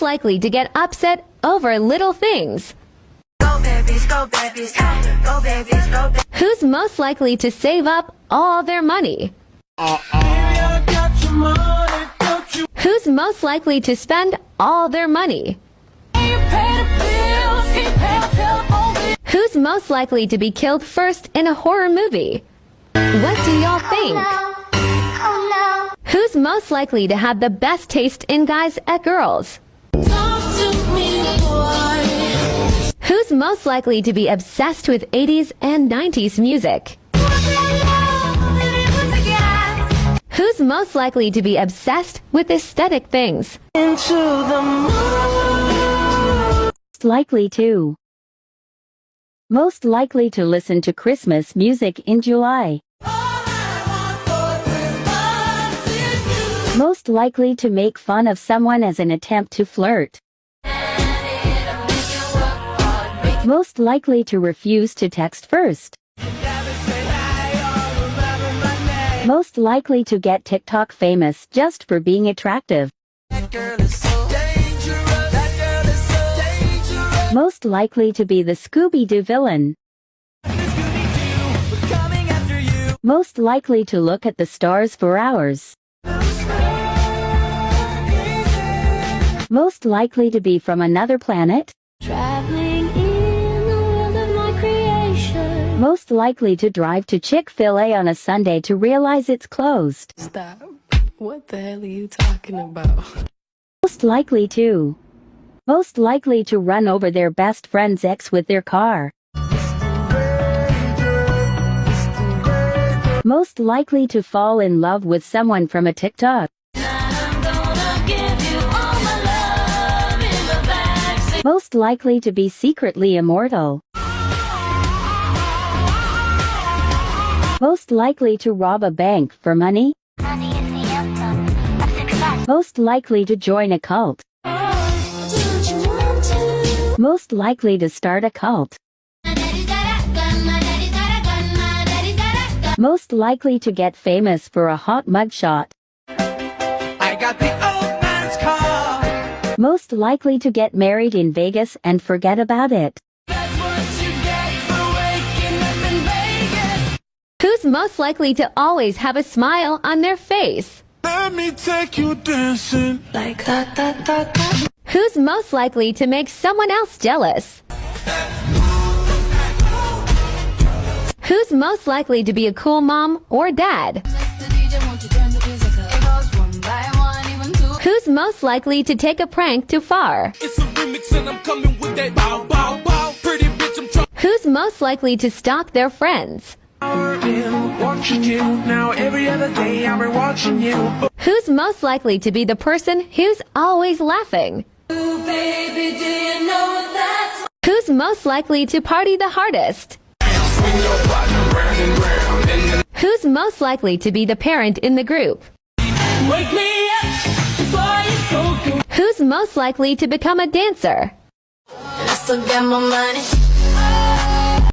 likely to get upset over little things? Go babies, go babies, go babies, go babies. Who's most likely to save up all their money? Who's most likely to spend all their money? Who's most likely to be killed first in a horror movie? What do y'all think? Who's most likely to have the best taste in guys at girls? Who's most likely to be obsessed with 80s and 90s music? Who's most likely to be obsessed with aesthetic things? Most likely to listen to Christmas music in July. Most likely to make fun of someone as an attempt to flirt. Most likely to refuse to text first. Most likely to get TikTok famous just for being attractive. Most likely to be the Scooby-Doo villain. Most likely to look at the stars for hours. Most likely to be from another planet. Traveling in the world of my creation. Most likely to drive to Chick-fil-A on a Sunday to realize it's closed. Stop. What the hell are you talking about? Most likely to run over their best friend's ex with their car. Most likely to fall in love with someone from a TikTok. Most likely to be secretly immortal. Most likely to rob a bank for money. Money is the anthem of success. Most likely to join a cult. Most likely to start a cult. Most likely to get famous for a hot mugshot. I got the old man's car. Most likely to get married in Vegas and forget about it. That's what you get for waking up in Vegas. Who's most likely to always have a smile on their face? Let me take you dancing. Like that, that, that, that. Who's most likely to make someone else jealous? Who's most likely to be a cool mom or dad? Who's most likely to take a prank too far? It's a remix and I'm coming with that bow, bow, bow. Pretty bitch, I'm trying. Who's most likely to stalk their friends? Watching you now every other day. I'm watching you. Who's most likely to be the person who's always laughing? Ooh, baby, do you know that's Who's most likely to party the hardest? Who's most likely to be the parent in the group? wake me up before you go. Who's most likely to become a dancer? I still get my money.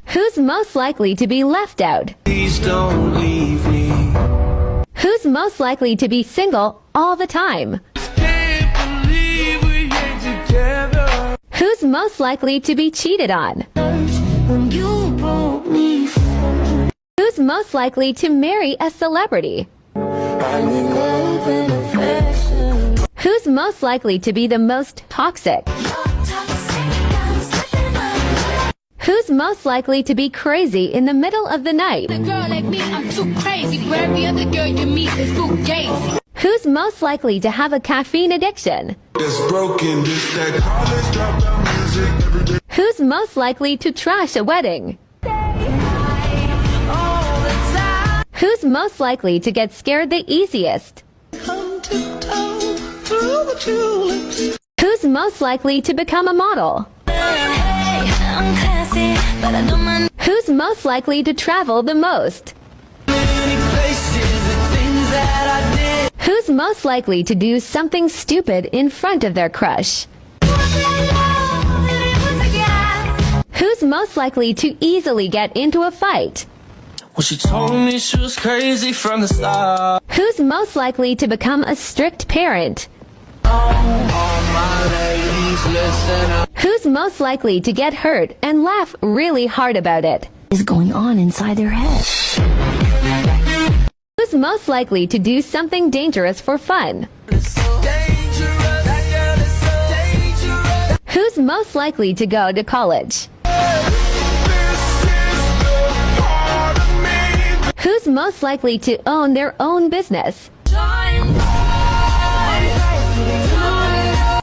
Who's most likely to be left out? Please don't leave me. Who's most likely to be single all the time? Can't believe we ain't together. Who's most likely to be cheated on? When you broke me, Who's most likely to marry a celebrity? I'm in love and affection. Who's most likely to be the most toxic? Who's most likely to be crazy in the middle of the night? A girl like me, I'm too crazy. For every other girl you meet is fugazi. Who's most likely to have a caffeine addiction? It's broken, this that college dropout music every day. Who's most likely to trash a wedding? Who's most likely to get scared the easiest? Come tiptoe through the tulips. Who's most likely to become a model? I'm classy, but I don't mind. Who's most likely to travel the most? Many places and things that I did. Who's most likely to do something stupid in front of their crush? Who's most likely to easily get into a fight? Well, she told me she was crazy from the start. Who's most likely to become a strict parent? All my days. Who's most likely to get hurt and laugh really hard about it? Is going on inside their head? Who's most likely to do something dangerous for fun? Who's most likely to go to college? Who's most likely to own their own business?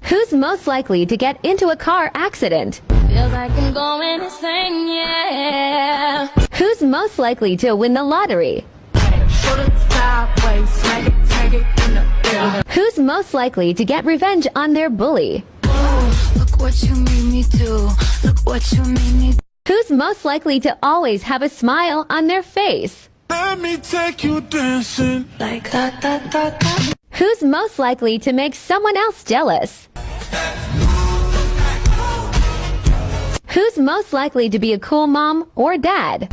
Who's most likely to get into a car accident? Feels like I'm going insane, yeah. Who's most likely to win the lottery? Who's most likely to get revenge on their bully? Look what you made me do. Look what you made me do. Who's most likely to always have a smile on their face? Let me take you dancing. Like that, that, that, that. Who's most likely to make someone else jealous? Who's most likely to be a cool mom or dad?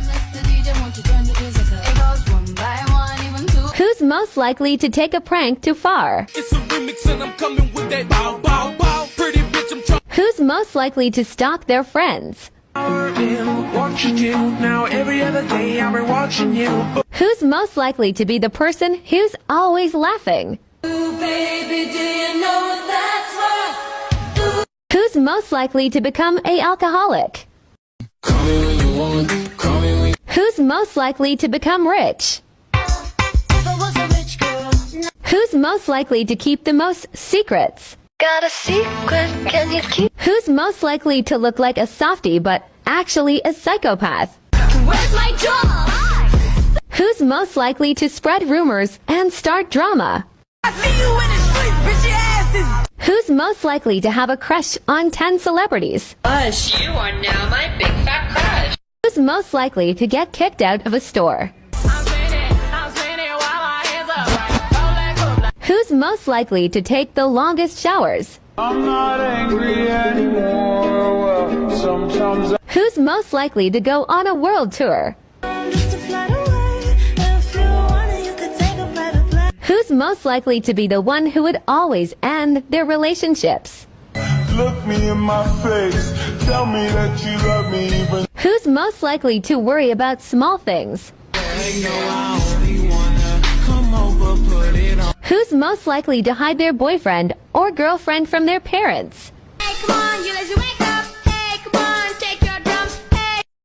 Who's most likely to take a prank too far? It's a remix and I'm coming with that bow, bow, bow. Pretty bitch, I'm trying. Who's most likely to stalk their friends? Watching you now every other day. I've been watching you. Who's most likely to be the person who's always laughing? Baby, do you know that's what? Who's most likely to become an alcoholic? Call me when you want, call me when. Who's most likely to become rich? If I was a rich girl. Who's most likely to keep the most secrets? Got a secret, can you keep? Who's most likely to look like a softie but actually a psychopath? Where's my job? Who's most likely to spread rumors and start drama? I see you in the streets, bitch, your ass is. Who's most likely to have a crush on 10 celebrities? You are now my big fat crush. Who's most likely to get kicked out of a store? Who's most likely to take the longest showers? I'm not angry anymore. Well, sometimes Who's most likely to go on a world tour? Who's most likely to be the one who would always end their relationships? look me in my face. Tell me that you love me even. Who's most likely to worry about small things? Who's most likely to hide their boyfriend or girlfriend from their parents? Hey, come on, you lazy wank.